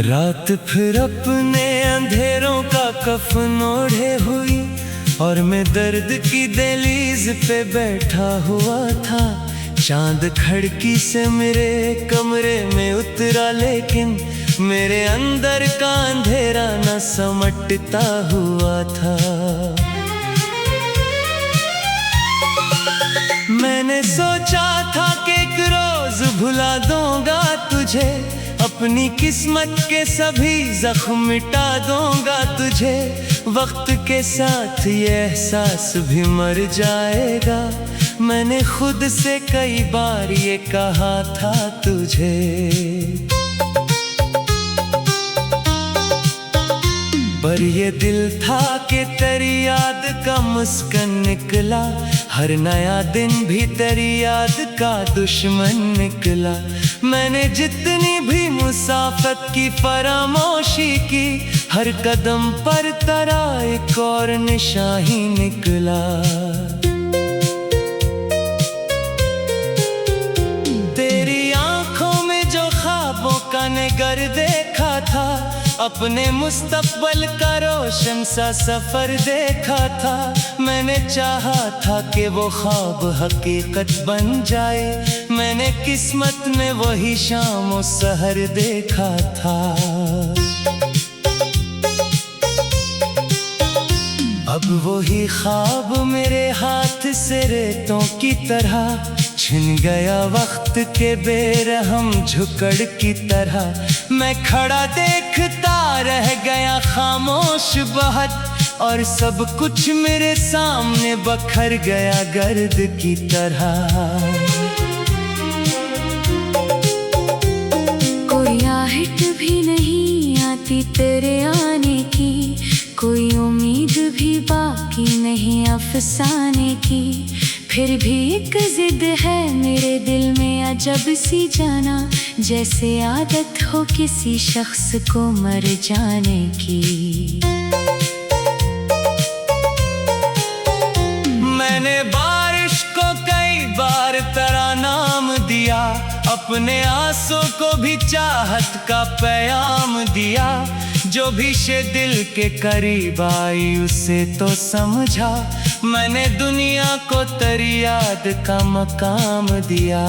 रात फिर अपने अंधेरों का कफन ओढ़े हुई और मैं दर्द की दहलीज पे बैठा हुआ था। चांद खिड़की से मेरे कमरे में उतरा, लेकिन मेरे अंदर का अंधेरा न समटता हुआ था। मैंने सोचा था कि एक रोज भुला दूंगा तुझे, अपनी किस्मत के सभी जख्म मिटा दूंगा तुझे। वक्त के साथ ये एहसास भी मर जाएगा, मैंने खुद से कई बार ये कहा था तुझे। पर ये दिल था कि तेरी याद का मुस्कान निकला, हर नया दिन भी तेरी याद का दुश्मन निकला। मैंने जितनी भी मुसाफत की फरामोशी की, हर कदम पर तेरा एक और निशान ही निकला। तेरी आंखों में जो ख्वाबों का नगर देखा था, अपने मुस्तकबिल का रोशन सा सफर देखा था। मैंने चाहा था कि वो ख्वाब हकीकत बन जाए, मैंने किस्मत में वही शाम और सहर देखा था। अब वही ख्वाब मेरे हाथ से रेतों की तरह छिन गया, वक्त के बेरहम झुकड़ की तरह। मैं खड़ा देखता रह गया खामोश बहुत, और सब कुछ मेरे सामने बखर गया गर्द की तरह। कोई आहट भी नहीं आती तेरे आने की, कोई उम्मीद भी बाकी नहीं अफसाने की। फिर भी एक जिद है मेरे दिल में अजब सी जाना, जैसे आदत हो किसी शख्स को मर जाने की। मैंने बारिश को कई बार तेरा नाम दिया, अपने आंसू को भी चाहत का पैगाम दिया। जो भी शे दिल के करीब आई उसे तो समझा, मैंने दुनिया को तेरी याद का मकाम दिया।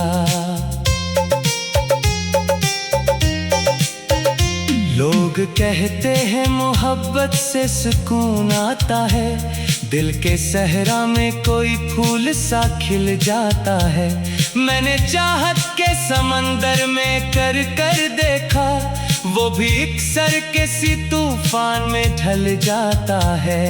लोग कहते हैं मोहब्बत से सुकून आता है, दिल के सहरा में कोई फूल सा खिल जाता है। मैंने चाहत के समंदर में कर कर देखा, वो भी एक सर के सी तूफान में ढल जाता है।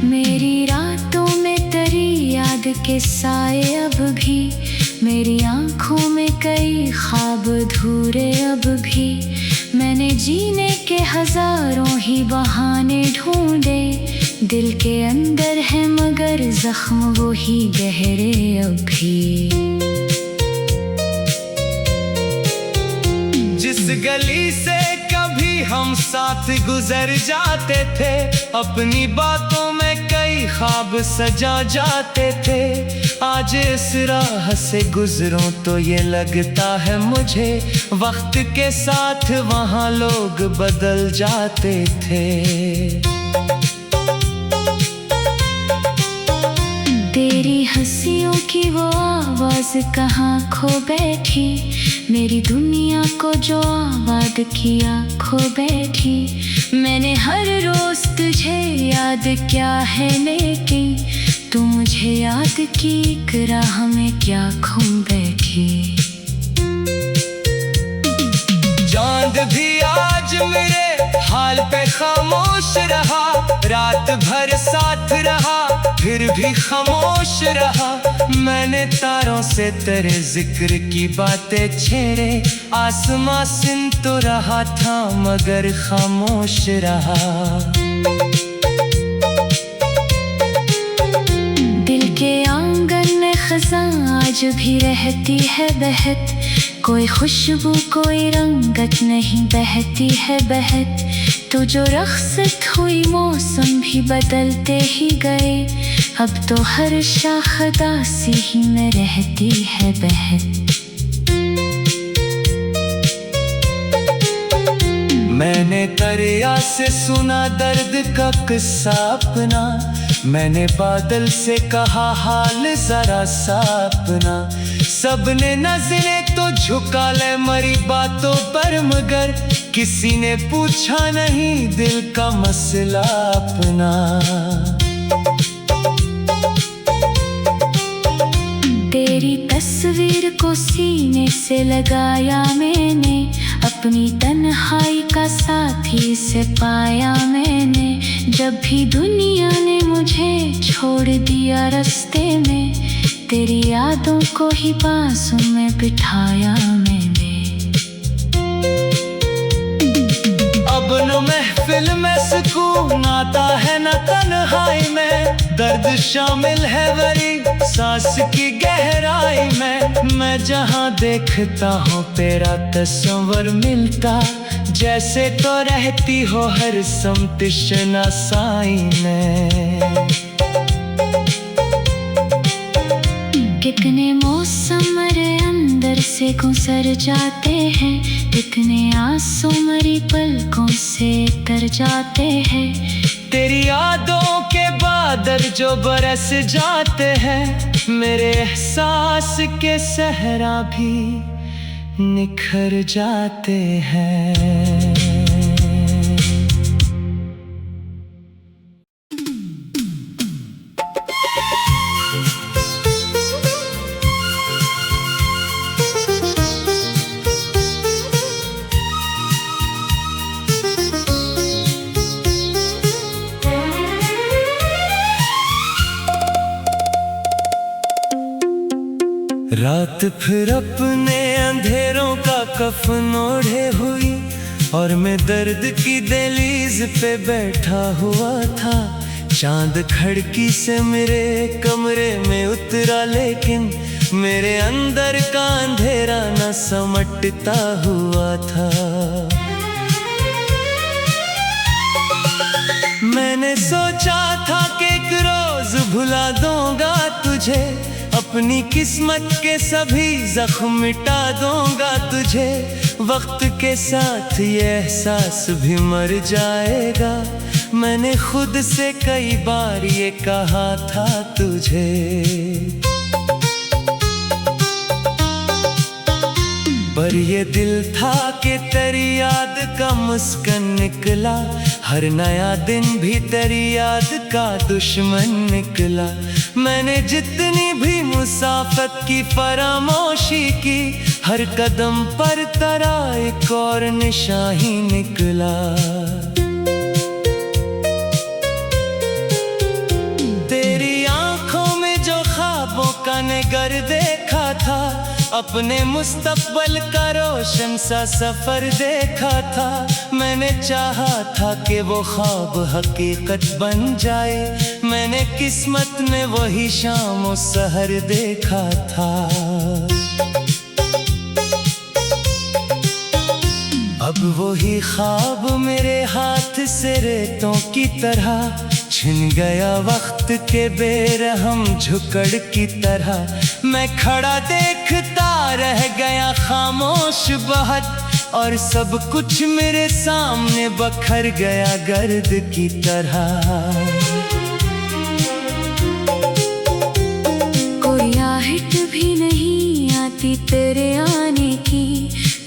मेरी रातों में तेरी याद के साए अब भी, मेरी आंखों में कई ख्वाब अधूरे अब भी। मैंने जीने के हजारों ही बहाने ढूंढे, दिल के अंदर है मगर जख्म वो ही गहरे अब भी। जिस गली से कभी हम साथ गुजर जाते थे, अपनी बातों में कई ख्वाब सजा जाते थे। आज इस राह से गुजरूं तो ये लगता है मुझे, वक्त के साथ वहाँ लोग बदल जाते थे। तेरी हंसियों की वो आवाज कहाँ खो बैठी, मेरी दुनिया को जो आबाद किया खो बैठी। मैंने हर रोज तुझे याद किया है, लेकिन तू मुझे याद की एक राह में क्या खो बैठी। चांद भी आज मेरे हाल पे खामोश रहा, रात भर साथ रहा फिर भी खामोश रहा। मैंने तारों से तेरे जिक्र की बातें छेड़े, आसमां सुन तो रहा था मगर खामोश रहा। दिल के आंगन में खज़ां आज भी रहती है बहत, कोई खुशबू कोई रंगत नहीं बहती है बहत। तो जो रख्सत हुई मौसम भी बदलते ही गए, अब तो हर शाख दासी ही में रहती है बहत। मैंने दरिया से सुना दर्द का किस्सा अपना, मैंने बादल से कहा हाल जरा सा अपना। सबने नजरें तो झुका ले मरी बातों पर, मगर किसी ने पूछा नहीं दिल का मसला अपना। तेरी तस्वीर को सीने से लगाया मैंने, अपनी तन्हाई का साथी से पाया मैंने। जब भी दुनिया ने मुझे छोड़ दिया रास्ते में, तेरी यादों को ही बांसों में बिठाया मैंने। अब न महफिल में सुकून आता है न तन्हाई में, दर्द शामिल है वरी सांस की गहराई में। मैं जहाँ देखता हूँ तेरा तस्वर मिलता, जैसे तो रहती हो हर समत शनासाई में। कितने मौसम मेरे अंदर से गुजर जाते हैं, कितने आंसू मेरी पलकों से तर जाते हैं। तेरी यादों के बादल जो बरस जाते हैं, मेरे एहसास के सहरा भी निखर जाते हैं। रात फिर अपने अंधेरों का कफन ओढ़े हुई, और मैं दर्द की दहलीज पे बैठा हुआ था। चांद खिड़की से मेरे कमरे में उतरा, लेकिन मेरे अंदर का अंधेरा न समटता हुआ था। मैंने सोचा था कि एक रोज भुला दूंगा तुझे, अपनी किस्मत के सभी जख्म मिटा दूंगा तुझे। वक्त के साथ ये एहसास भी मर जाएगा, मैंने खुद से कई बार ये कहा था तुझे। पर ये दिल था कि तेरी याद का मुस्कान निकला, हर नया दिन भी तेरी याद का दुश्मन निकला। मैंने जितनी भी मुसाफत की फरामोशी की, हर कदम पर तेरा एक और निशान ही निकला। तेरी आंखों में जो ख्वाबों का नगर देखा था, अपने मुस्तकबल का रोशन सा सफर देखा था। मैंने चाहा था कि वो ख्वाब हकीकत बन जाए, मैंने किस्मत में वही शाम और सहर देखा था। अब वही ख्वाब मेरे हाथ से रेतों की तरह छिन गया, वक्त के बेरहम झुकड़ की तरह। मैं खड़ा देखता रह गया खामोश बहुत, और सब कुछ मेरे सामने बखर गया गर्द की तरह। कोई आहट भी नहीं आती तेरे आने की,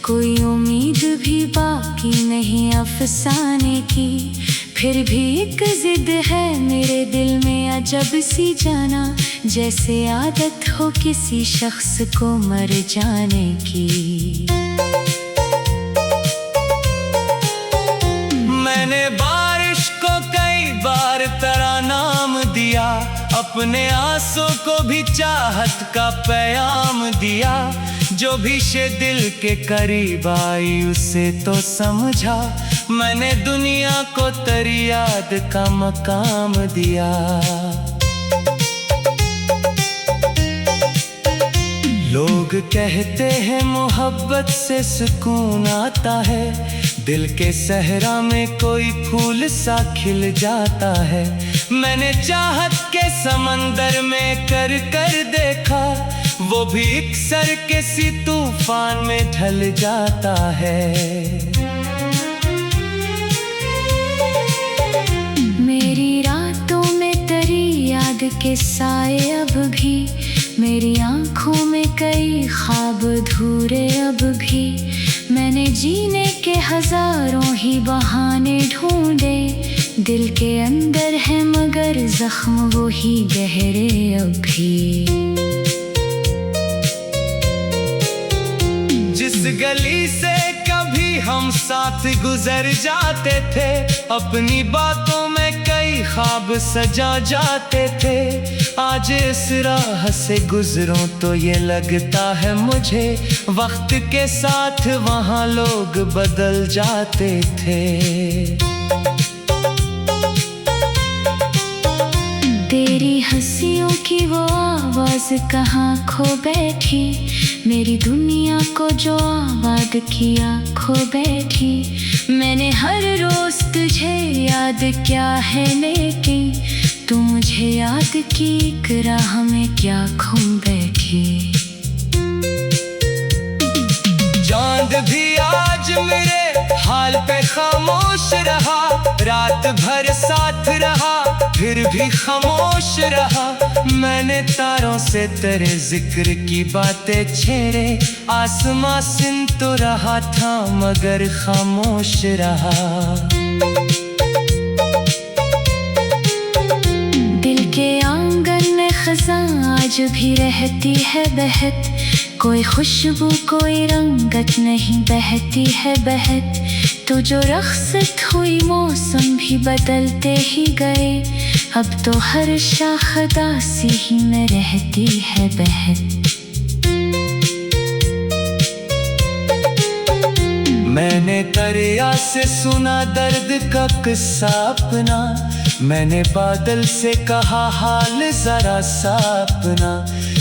कोई उम्मीद भी बाकी नहीं अफसाने की। फिर भी एक जिद है मेरे दिल में अजब सी जाना, जैसे आदत हो किसी शख्स को मर जाने की। मैंने बारिश को कई बार तेरा नाम दिया, अपने आंसू को भी चाहत का पैगाम दिया। जो भी शे दिल के करीब आई उसे तो समझा, मैंने दुनिया को तेरी याद का मकाम दिया। लोग कहते हैं मोहब्बत से सुकून आता है, दिल के सहरा में कोई फूल सा खिल जाता है। मैंने चाहत के समंदर में कर कर देखा, वो भी एक सर के सी तूफान में ढल जाता है। मेरी रातों में तेरी याद के साए अब भी, मेरी आँखों में कई ख्वाब अधूरे अब भी। मैंने जीने के हजारों ही बहाने ढूंढे, दिल के अंदर है मगर जख्म वो ही गहरे अब भी। जिस गली से कभी हम साथ गुजर जाते थे, अपनी बातों में कई ख्वाब सजा जाते थे। आज इस राह से गुजरूं तो ये लगता है मुझे, वक्त के साथ वहाँ लोग बदल जाते थे। तेरी हंसियों की वो आवाज कहाँ खो बैठी, मेरी दुनिया को जो आबाद किया खो बैठी। मैंने हर रोज तुझे याद किया है, लेकिन तू मुझे याद की एक राह में क्या खो बैठी। चांद भी आज मेरे हाल पे खामोश रहा, रात भर साथ रहा फिर भी खामोश रहा। मैंने तारों से तेरे जिक्र की बातें छेड़े, आसमां सुन तो रहा था मगर खामोश रहा। दिल के आंगन में खज़ां आज भी रहती है बहत, कोई खुशबू कोई रंगत नहीं बहती है बहत। तो जो रख्सत हुई मौसम भी बदलते ही गए, अब तो हर शाख दासी ही में रहती है बहत। मैंने दरिया से सुना दर्द का किस्सा अपना, मैंने बादल से कहा हाल जरा सा अपना।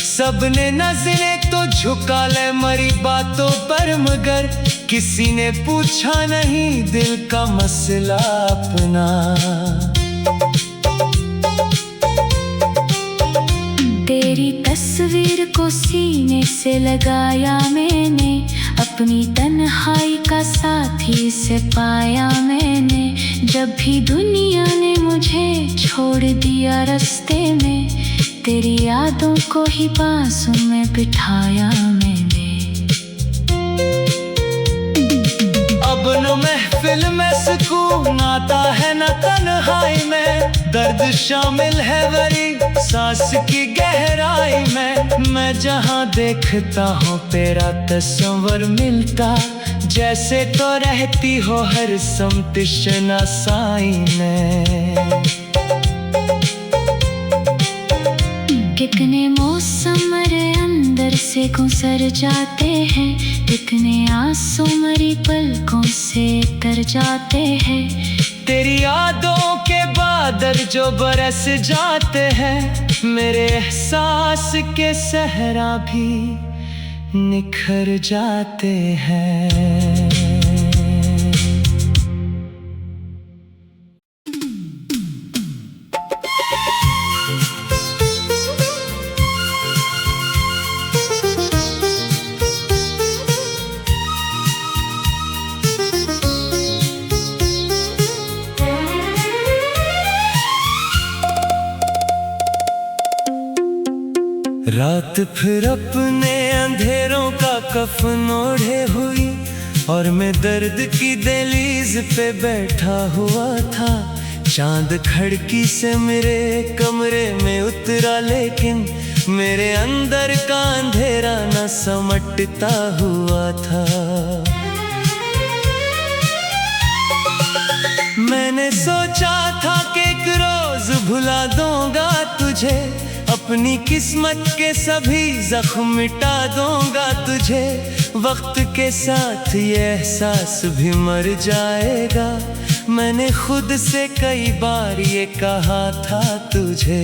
सबने नजरें तो झुका ले मरी बातों पर, मगर किसी ने पूछा नहीं दिल का मसला अपना। तेरी तस्वीर को सीने से लगाया मैंने, अपनी तन्हाई का साथी से पाया मैंने। जब भी दुनिया ने मुझे छोड़ दिया रास्ते में, तेरी यादों को ही बाजू में बिठाया मैंने। अब न महफिल में सुकून आता है न तन्हाई में, दर्द शामिल है वरी सांस की गहराई में। मैं जहाँ देखता हूँ तेरा तस्वर मिलता, जैसे तो रहती हो हर समत शनासाई में। कितने मौसम मेरे अंदर से गुजर जाते हैं, कितने आंसू मेरी पलकों से तर जाते हैं। तेरी यादों के बादल जो बरस जाते हैं, मेरे एहसास के सहरा भी निखर जाते हैं। रात फिर अपने अंधेरों का कफन ओढ़े हुई, और मैं दर्द की दहलीज पे बैठा हुआ था। चांद खिड़की से मेरे कमरे में उतरा, लेकिन मेरे अंदर का अंधेरा न समटता हुआ था। मैंने सोचा था कि एक रोज भुला दूंगा तुझे, अपनी किस्मत के सभी जख्म मिटा दूंगा तुझे। वक्त के साथ ये एहसास भी मर जाएगा, मैंने खुद से कई बार ये कहा था तुझे।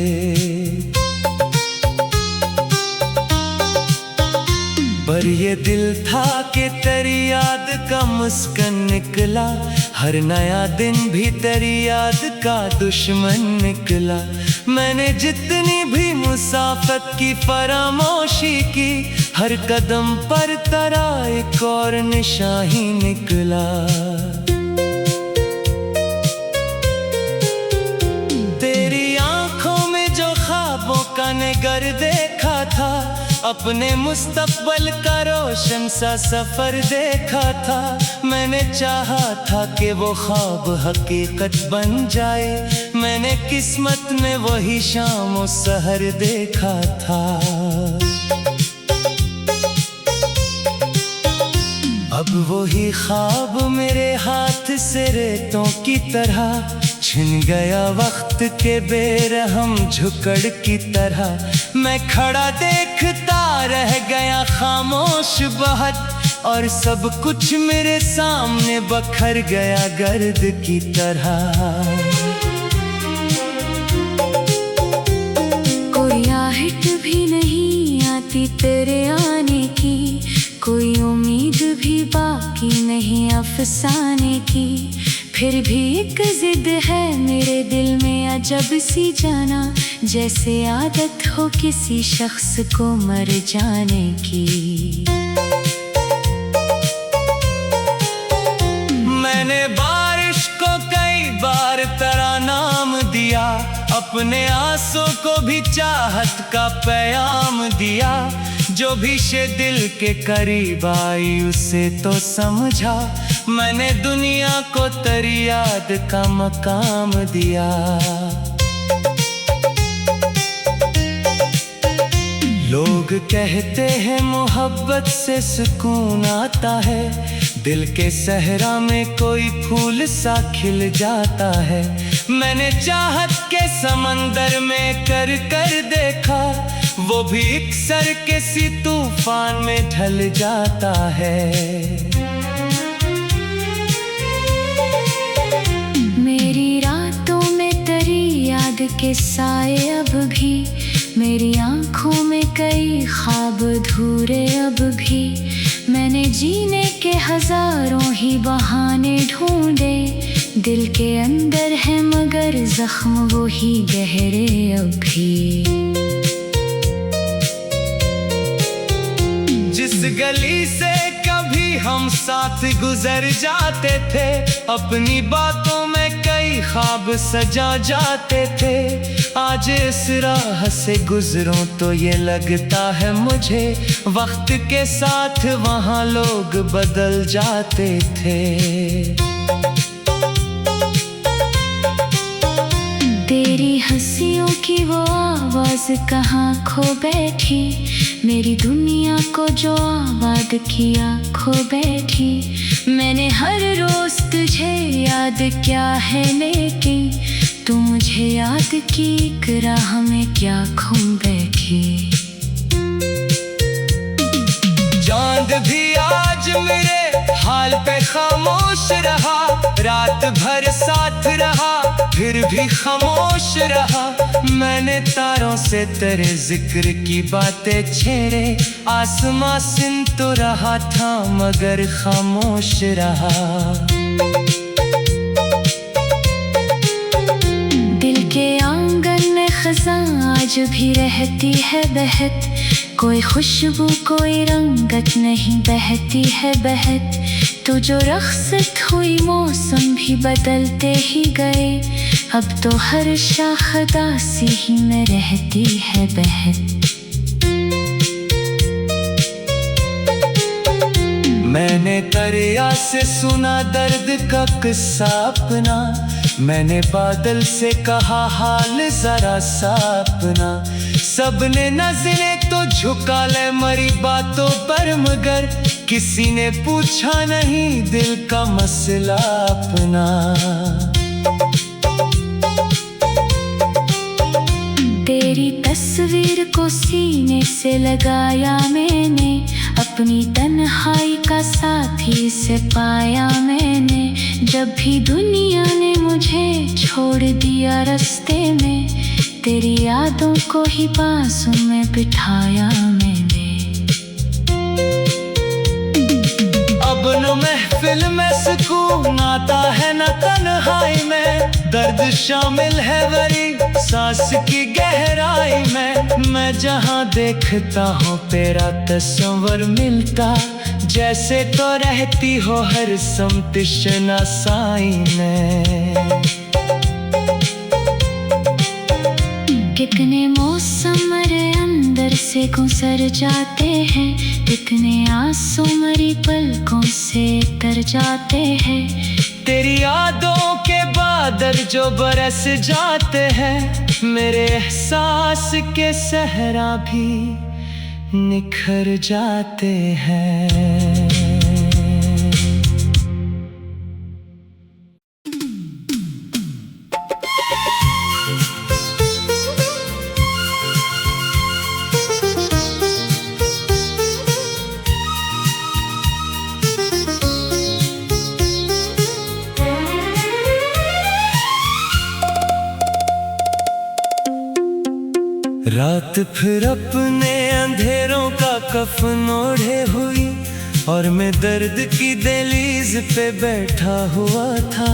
पर ये दिल था कि तेरी याद का मुस्कान निकला, हर नया दिन भी तेरी याद का दुश्मन निकला। मैंने जितनी भी मुसाफत की फरामोशी की, हर कदम पर तेरा एक और निशान ही निकला। जाने घर देखा था, अपने मुस्तकबल का रोशन सा सफर देखा था। मैंने चाहा था कि वो ख्वाब हकीकत बन जाए, मैंने किस्मत में वही शाम और सहर देखा था। अब वही ख्वाब मेरे हाथ से रेतों की तरह छिन गया, वक्त के बेरहम झुकड़ की तरह। मैं खड़ा देखता रह गया खामोश बहुत, और सब कुछ मेरे सामने बखर गया गर्द की तरह। कोई आहट भी नहीं आती तेरे आने की, कोई उम्मीद भी बाकी नहीं अफसाने की। फिर भी एक जिद है मेरे दिल में अजब सी जाना, जैसे आदत हो किसी शख्स को मर जाने की। मैंने बारिश को कई बार तेरा नाम दिया, अपने आंसू को भी चाहत का पैगाम दिया। जो भी शे दिल के करीब आई उसे तो समझा, मैंने दुनिया को तेरी याद का मकाम दिया। लोग कहते हैं मोहब्बत से सुकून आता है, दिल के सहरा में कोई फूल सा खिल जाता है। मैंने चाहत के समंदर में कर कर देखा, वो भी एक सर के सी तूफान में ढल जाता है। मेरी रातों में तेरी याद के साए अब भी, मेरी आंखों में कई ख्वाब अधूरे अब भी। मैंने जीने के हजारों ही बहाने ढूंढे, दिल के अंदर है मगर जख्म वो ही गहरे अब भी। जिस गली से कभी हम साथ गुजर जाते थे, अपनी बातों में कई ख्वाब सजा जाते थे। आज इस राह से गुजरूं तो ये लगता है मुझे, वक्त के साथ वहाँ लोग बदल जाते थे। तेरी हंसियों की वो आवाज कहाँ खो बैठी, मेरी दुनिया को जो आबाद किया खो बैठी। मैंने हर रोज तुझे याद किया है, लेकिन तू मुझे याद की एक राह में क्या खो बैठी। चांद भी आज मेरे हाल पे खामोश रहा, रात भर साथ रहा फिर भी खामोश रहा। मैंने तारों से तेरे जिक्र की बातें छेड़े, आसमां सुन तो रहा था मगर खामोश रहा। दिल के आंगन में खज़ां आज भी रहती है बहत, कोई खुशबू कोई रंगत नहीं बहती है बहत। तो जो रख्सत हुई मौसम भी बदलते ही गए, अब तो हर शाख दासी ही में रहती है बहत। मैंने दरिया से सुना दर्द का किस्सा अपना, मैंने बादल से कहा हाल जरा सा अपना। सबने नजरें तो झुका ले मरी बातों पर, मगर किसी ने पूछा नहीं दिल का मसला अपना। तेरी तस्वीर को सीने से लगाया मैंने, अपनी तन्हाई का साथी से पाया मैंने। जब भी दुनिया ने मुझे छोड़ दिया रास्ते में, तेरी यादों को ही बांसुं में बिठाया मैंने। अब न महफिल में सुकून आता है न तन्हाई में, दर्द शामिल है वरी सांस की गहराई में। मैं जहाँ देखता हूँ तेरा तस्वर मिलता, जैसे तो रहती हो हर समत शनासाई में। कितने मौसम मेरे अंदर से गुजर जाते हैं, कितने आंसू मेरी पलकों से तर जाते हैं। तेरी यादों के बादल जो बरस जाते हैं, मेरे एहसास के सहरा भी निखर जाते हैं। रात फिर अपने अंधेरों का कफन ओढ़े हुई, और मैं दर्द की दहलीज पे बैठा हुआ था।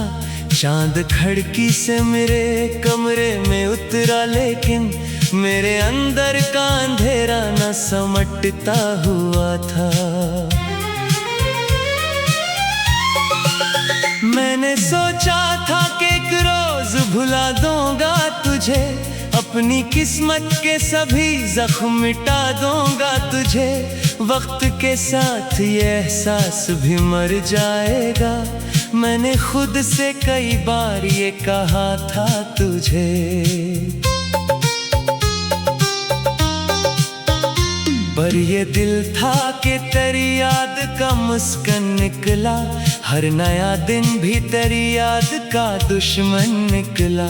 चांद खिड़की से मेरे कमरे में उतरा, लेकिन मेरे अंदर का अंधेरा न समटता हुआ था। मैंने सोचा था कि एक रोज भुला दूंगा तुझे, अपनी किस्मत के सभी जख्म मिटा दूंगा तुझे। वक्त के साथ ये एहसास भी मर जाएगा, मैंने खुद से कई बार ये कहा था तुझे। पर ये दिल था कि तेरी याद का मुस्कान निकला, हर नया दिन भी तेरी याद का दुश्मन निकला।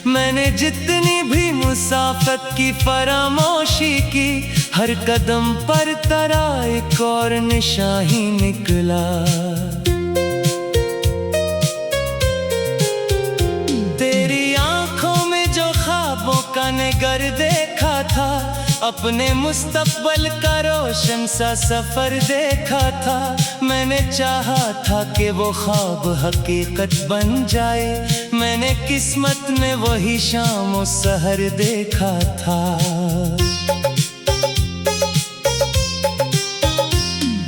मैंने जितनी भी मुसाफत की फरामोशी की, हर कदम पर तेरा एक और निशान ही निकला। तेरी आंखों में जो ख्वाबों का नगर देखा था, अपने मुस्तकबिल का रोशन सा सफर देखा था। मैंने चाहा था कि वो ख्वाब हकीकत बन जाए, मैंने किस्मत में वही शाम और सहर देखा था।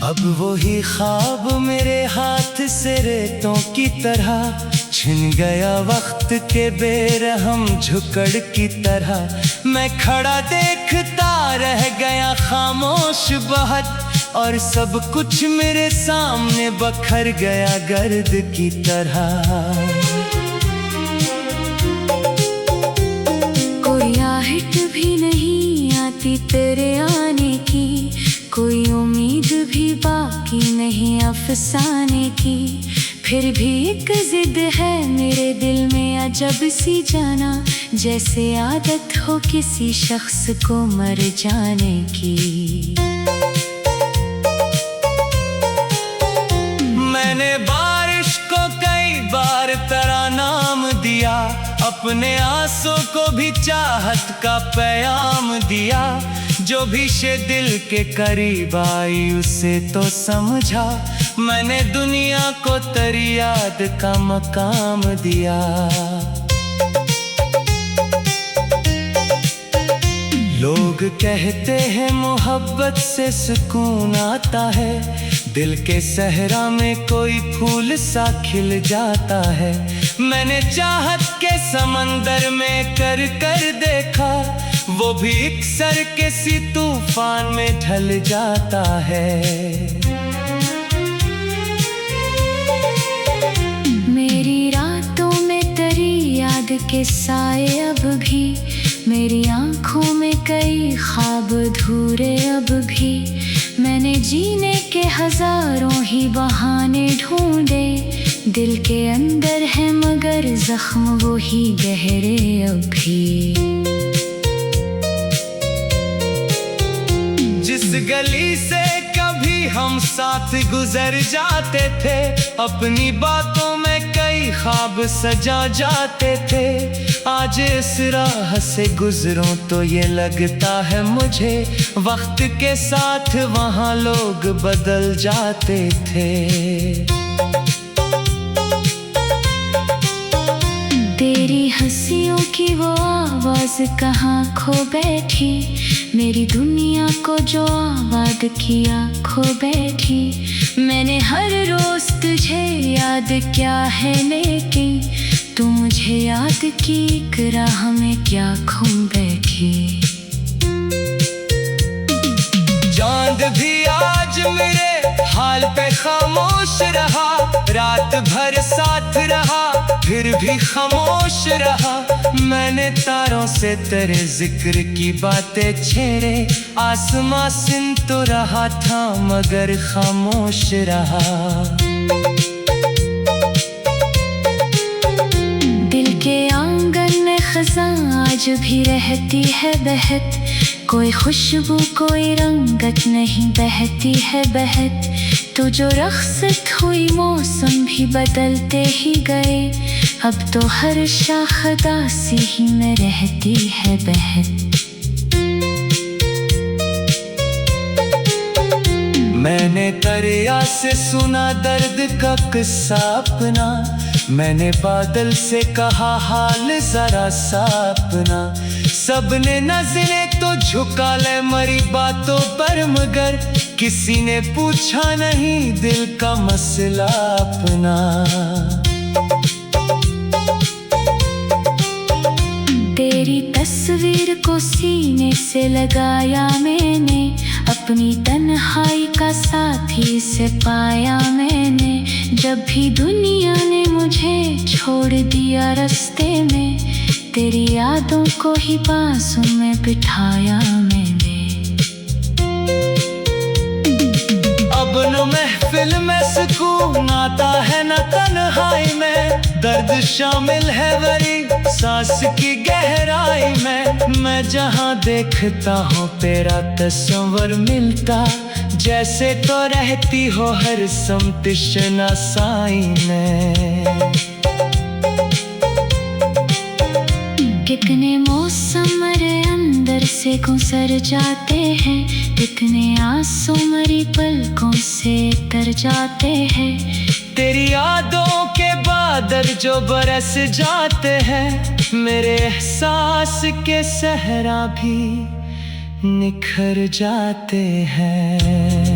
अब वही ख्वाब मेरे हाथ से रेतों की तरह छिन गया, वक्त के बेरहम झुकड़ की तरह। मैं खड़ा देखता रह गया खामोश बहुत, और सब कुछ मेरे सामने बखर गया गर्द की तरह। कोई आहट भी नहीं आती तेरे आने की, कोई उम्मीद भी बाकी नहीं अफसाने की। फिर भी एक जिद है मेरे दिल में अजब सी जाना, जैसे आदत हो किसी शख्स को मर जाने की। मैंने बारिश को कई बार तेरा नाम दिया, अपने आंसू को भी चाहत का पैगाम दिया। जो भी शे दिल के करीब आई उसे तो समझा, मैंने दुनिया को तेरी याद का मकाम दिया। लोग कहते हैं मोहब्बत से सुकून आता है, दिल के सहरा में कोई फूल सा खिल जाता है। मैंने चाहत के समंदर में कर कर देखा, वो भी एक सर के सी तूफान में ढल जाता है। मेरी रातों में तेरी याद के साए अब भी, मेरी आंखों में कई ख्वाब अधूरे अब भी। मैंने जीने के हजारों ही बहाने ढूंढे, दिल के अंदर है मगर जख्म वो ही गहरे अब भी। जिस गली से कभी हम साथ गुजर जाते थे, अपनी बातों में कई ख्वाब सजा जाते थे। आज इस राह से गुजरूं तो ये लगता है मुझे, वक्त के साथ वहाँ लोग बदल जाते थे। तेरी हंसियों की वो आवाज कहाँ खो बैठी, मेरी दुनिया को जो आबाद किया खो बैठी। मैंने हर रोज तुझे याद किया है, लेकिन तू मुझे याद की एक राह में क्या खो बैठी। चांद भी आज मेरे हाल पे खामोश रहा, रात भर साथ रहा फिर भी खामोश रहा। मैंने तारों से तेरे जिक्र की बातें छेड़े, आसमां सुन तो रहा था मगर खामोश रहा। दिल के आंगन में खज़ां आज भी रहती है बहत, कोई खुशबू कोई रंगत नहीं बहती है बहत। तो जो रख्सत हुई मौसम भी बदलते ही गए, अब तो हर शाख दासी ही में रहती है बहत। मैंने दरिया से सुना दर्द का किस्सा अपना, मैंने बादल से कहा हाल जरा सा अपना। सबने नजरें तो झुका ले मरी बातों पर, मगर किसी ने पूछा नहीं दिल का मसला अपना। तेरी तस्वीर को सीने से लगाया मैंने, अपनी तन्हाई का साथी से पाया मैंने। जब भी दुनिया ने मुझे छोड़ दिया रास्ते में, तेरी यादों को ही बाजू में बिठाया मैंने। अब न महफिल में सुकून आता है न तन्हाई में, दर्द शामिल है वरी सांस की गहराई में। मैं जहाँ देखता हूँ तेरा तस्वर मिलता, जैसे तो रहती हो हर समत शनासाई में। कितने मौसम मेरे अंदर से गुजर जाते हैं, कितने आंसू मेरी पलकों से तर जाते हैं। तेरी यादों के बादल जो बरस जाते हैं, मेरे एहसास के सहरा भी निखर जाते हैं।